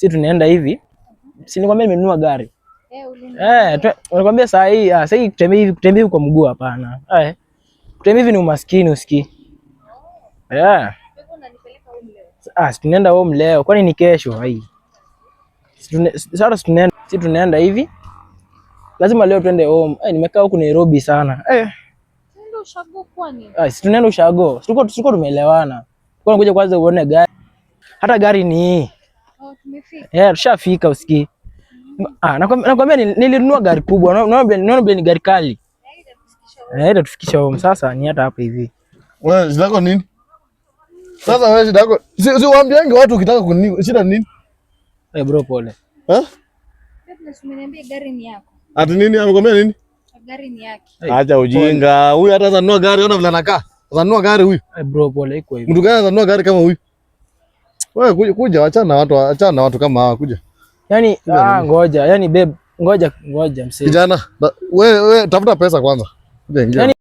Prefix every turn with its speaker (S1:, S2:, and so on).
S1: si tunaenda hivi. Si nikwambia nimenunua gari. Unakwambia saa hii kutembea hivi kwa mguu hapana. Kutembea hivi ni umaskini usikii. Si tunaenda home leo. Kwani ni kesho hai? Sasa tunaenda hivi. Lazima leo tuende home. Nimekaa huku Nairobi sana.
S2: Tunaenda ushago kwani?
S1: Si tunaenda ushago. Tuko tumeelewana. Kwa ngoja kwanza uone gari. Hata gari ni hii. Tumefika. Tushafika usikii. Nakwambia nilinunua gari kubwa. Unaona ni gari kali. Itatufikisha home. Sasa ni hata hapa hivi.
S3: Wewe shida yako nini? Sasa wewe shida yako. Si waambiange watu ukitaka kunini? Shida nini?
S1: Bro pole.
S2: Umeniambia gari ni yako.
S3: Ati nini? Amekwambia nini?
S2: Gari ni yake.
S3: Acha ujinga. Huyu hata ananunua gari, ona vile anakaa. Ananunua gari huyu.
S1: Bro pole iko hivi.
S3: Mtu gani ananunua gari kama huyu? Wewe kuja, achana na watu kama hawa kuja.
S1: Yaani ngoja. Yaani babe, ngoja msee.
S3: Kijana, wewe tafuta pesa kwanza. Kuja ingia.